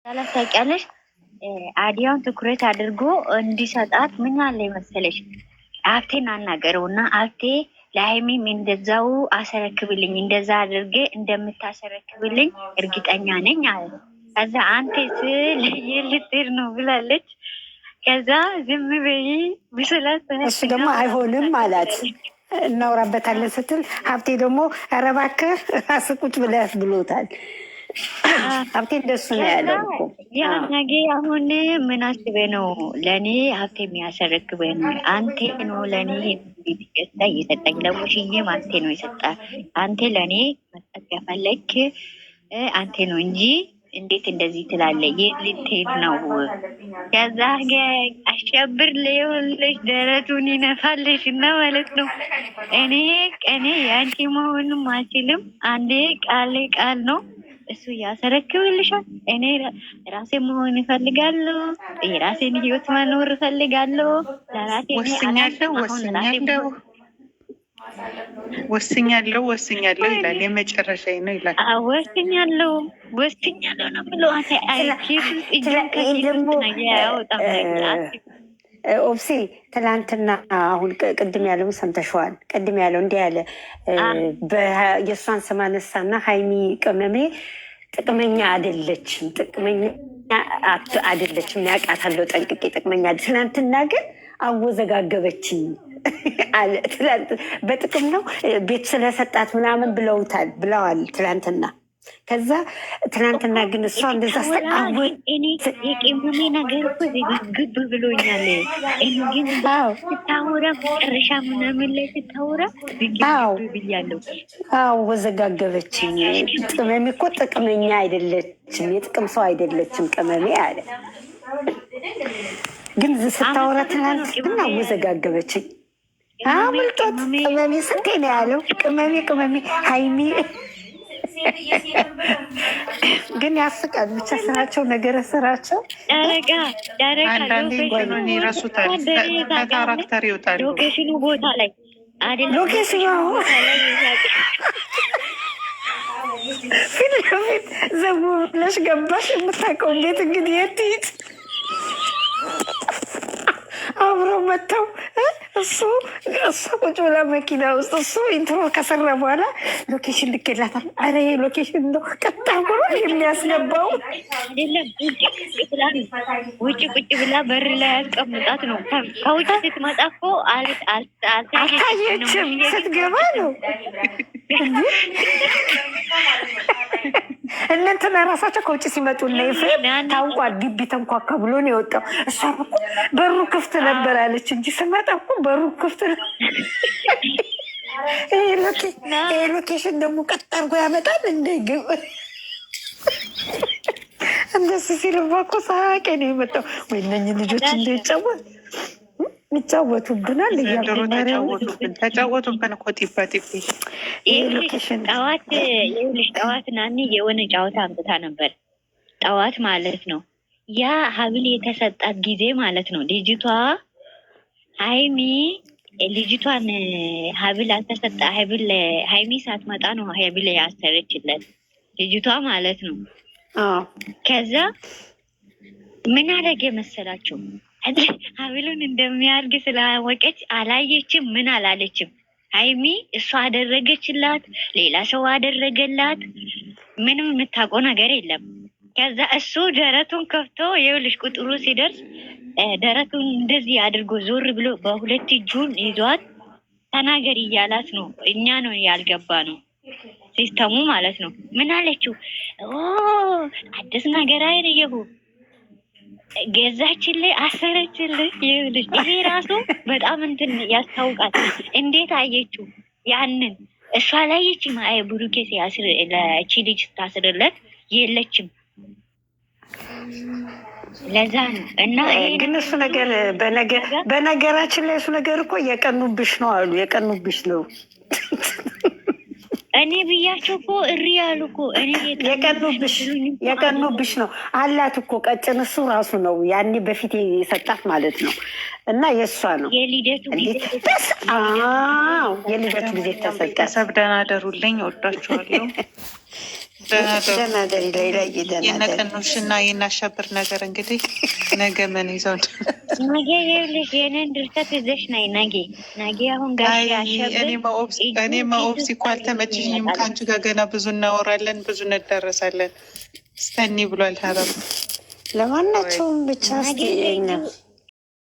ታውቂያለሽ አዲያውን ትኩረት አድርጎ እንዲሰጣት ምን አለ መሰለሽ ሀብቴን አናገረው እና ሀብቴ ለሀይሚም እንደዛው አሰረክብልኝ እንደዛ አድርጌ እንደምታሰረክብልኝ እርግጠኛ ነኝ አለ። ከዛ አንተ ልትሄድ ነው ብላለች። ከዛ ዝም በይ ብስላት እሱ ደግሞ አይሆንም አላት። እናውራበታለን ስትል ሀብቴ ደግሞ ኧረ እባክህ አስቁጭ ብለህ ብሎታል። ሀብቴ እንደሱ ነው ያለው እኮ ያ ነገ አሁን ምን አስበ ነው ለእኔ ሀብቴ የሚያሰረክበኝ አንቴ ነው ለእኔ ገዝታ እየሰጠኝ ለሙሽዬም አንቴ ነው የሰጣ አንቴ ለእኔ መስጠት ከፈለክ አንቴ ነው እንጂ እንዴት እንደዚህ ትላለ? የት ልትሄድ ነው? ከዛ አሸብር ሌውልሽ ደረቱን ይነፋልሽ እና ማለት ነው እኔ የአንቺ መሆንም አልችልም። አንዴ ቃል ነው እሱ ያሰረክብልሻል። እኔ ራሴ መሆን እፈልጋለሁ። የራሴን ህይወት መኖር እፈልጋለሁ። ለራሴ ወስኛለሁ ይላል። የመጨረሻ ነው ይላል። ወስኛለሁ ነው ብሎ ኦብሴ ትላንትና አሁን ቅድም ያለውን ሰምተሸዋል። ቅድም ያለው እንዲህ ያለ የእሷን ስም አነሳና ሀይሚ ቅመሜ ጥቅመኛ አይደለችም፣ ያውቃታለሁ ጠንቅቄ ጥቅመኛ። ትላንትና ግን አወዘጋገበችኝ አለ። በጥቅም ነው ቤት ስለሰጣት ምናምን ብለዋል ትላንትና። ከዛ ትናንትና ግን እሷ እንደዛ የቅመሜ ነገር ግብ ብሎኛል። ግን ስታወራ መጨረሻ ምናምን ላይ ስታወራ ብያለሁ። ወዘጋገበችኝ። ቅመሜ እኮ ጥቅመኛ አይደለችም፣ የጥቅም ሰው አይደለችም ቅመሜ አለ። ግን ስታወራ ትናንትና ወዘጋገበችኝ። አምልጦት ቅመሜ ስንቴ ነው ያለው? ቅመሜ ሀይሚ ግን ያስቃል። ብቻ ስራቸው ነገረ ስራቸው አንዳንዴ ይረሱታል። ከካራክተር ይወጣሉ። ሎኬሽኑ ቦታ ላይ ሎኬሽኑ ፊት ለፊት ዘቡ ብለሽ ገባሽ። የምታውቀው ቤት እንግዲህ የት ሂድ አብረው መጥተው እሱ ቁጭ ብላ መኪና ውስጥ እሱ ኢንትሮ ከሰራ በኋላ ሎኬሽን ልኬላታል። አረ ሎኬሽን ነው ቀጣ ብሎ የሚያስገባው ውጭ ቁጭ ብላ በር ላይ ያስቀምጣት ነው። ከውጭ ስትመጣ እኮ አልታየችም፣ ስትገባ ነው። እነንትና ራሳቸው ከውጭ ሲመጡ እና ኤፍሬም ታውቋል። ግቢ ተንኳካ ብሎ ነው የወጣው። እሷ እኮ በሩ ክፍት ነበር አለች እንጂ ስመጣ እኮ በሩ ክፍት ነው። ይሄ ሎኬሽን ደግሞ ቀጥ አድርጎ ያመጣል። እንደ ግብ እንደሱ ሲልባ እኮ ሳቄ ነው የመጣው። ወይ እነኝህ ልጆች እንደይጫወት ይጫወቱብናል። ተጫወቱብን እኮ ጢባ ጢቤ። ጠዋት ናኒ የሆነ ጨዋታ አምጥታ ነበር። ጠዋት ማለት ነው ያ ሀብል የተሰጣት ጊዜ ማለት ነው። ልጅቷ ልጅቷን ሀብል አልተሰጣ ሀይሚ ሳትመጣ ነው ሀብል ያሰረችለት ልጅቷ ማለት ነው። ከዛ ምን አደረገ መሰላቸው? ሀብሉን እንደሚያርግ ስላወቀች አላየችም፣ ምን አላለችም። ሀይሚ እሷ አደረገችላት፣ ሌላ ሰው አደረገላት፣ ምንም የምታውቀው ነገር የለም። ከዛ እሱ ደረቱን ከፍቶ የውልሽ ቁጥሩ ሲደርስ ደረቱን እንደዚህ አድርጎ ዞር ብሎ በሁለት እጁን ይዟት ተናገሪ እያላት ነው። እኛ ነው ያልገባ ነው ሲስተሙ ማለት ነው። ምን አለችው? አዲስ ነገር አይነየሁ ገዛችልህ፣ አሰረችልህ። ይኸውልሽ ይሄ ራሱ በጣም እንትን ያስታውቃል። እንዴት አየችው? ያንን እሷ አላየችም። ብሩኬ ሲያስር ለቺ ልጅ ስታስርለት የለችም። ለዛ ነው እና ግን እሱ ነገር በነገራችን ላይ እሱ ነገር እኮ የቀኑብሽ ነው አሉ። የቀኑብሽ ነው እኔ ብያቸው እኮ እሪ ያሉ እኮ እኔ የቀኑብሽ ነው አላት እኮ ቀጭን። እሱ ራሱ ነው ያኔ በፊት የሰጣት ማለት ነው። እና የእሷ ነው የልደቱ ጊዜ የልደቱ ጊዜ ተሰጠ። ሰብደና ደሩልኝ። ወዳችኋለሁ። ደህና ደሪ ላይ የነቀኖሽ እና የናሻብር ነገር እንግዲህ ነገ ምን ይዘው ነገ ይኸውልሽ የኔን ድርሰት ይዘሽ ነይ። ነገ አሁን ጋሽ ያሸብር እኔ ማኦብሲ እኮ አልተመችኝም። ከአንቺ ጋር ገና ብዙ እናወራለን፣ ብዙ እንደረሳለን። ስተኒ ብሏል ሀረብ ለማናቸውም ብቻ